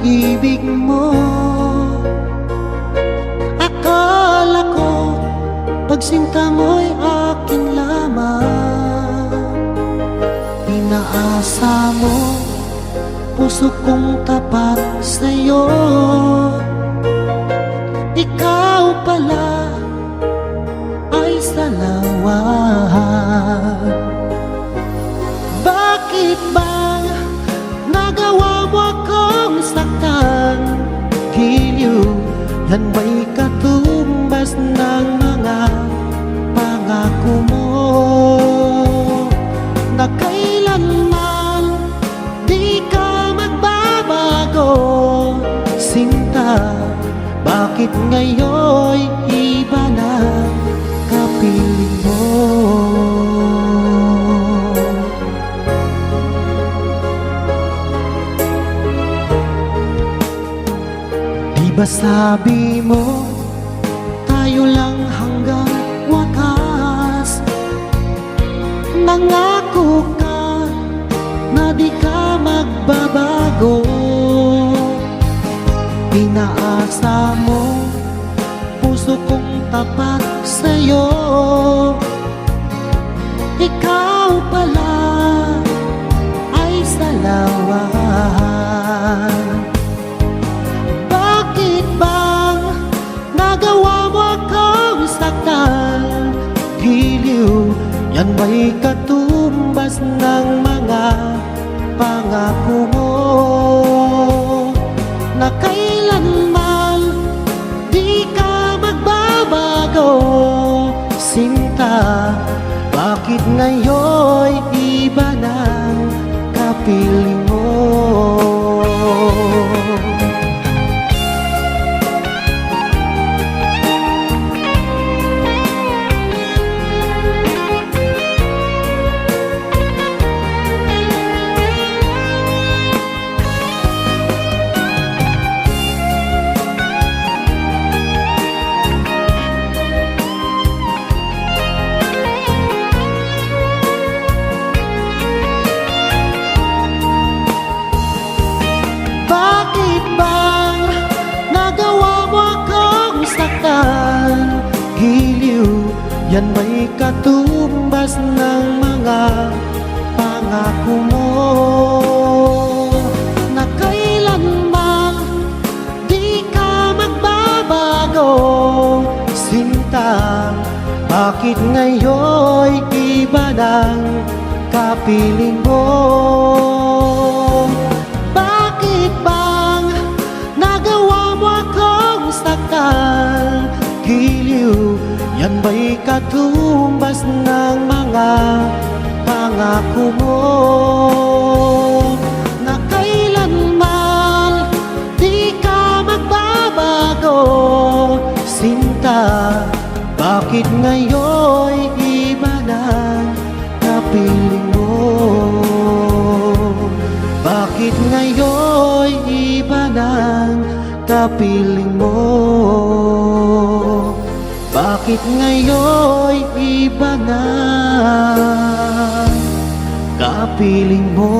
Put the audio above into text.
pag-ibig mo. Akala ko pagsinta mo'y akin lamang. Pinaasa mo puso kong tapat sa'yo. Ikaw pala ay salawan. Bakit ba nagawa mo akong saktan? Giliw, yan ba'y katumbas ng mga pangako mo? Na kailanman di ka magbabago, sinta. Bakit ngayon'y iba na kapiling mo? Di ba sabi mo tayo lang hanggang wakas? Nangako ka na di ka magbabago. Pinaasa mo puso kong tapat sa'yo. Ikaw pala ay salawan. Bakit bang nagawa mo akong saktan? Giliw, yan ba'y katumbas ng mga pangako mo? Na kailanman di ka magbabago, sinta. Bakit ngayon'y iba ng kapiling mo? Giliw, yan ba'y katumbas ng mga pangako mo? Na kailanman di ka magbabago, sinta. Bakit ngayon'y iba ng kapiling mo? Bakit bang nagawa mo akong saktan? Giliw, yan ba'y katumbas ng mga pangako mo? Na kailanman di ka magbabago, sinta. Bakit ngayon'y iba ng kapiling mo? Bakit ngayon'y iba ng kapiling mo? Bakit ngayon'y iba na kapiling mo?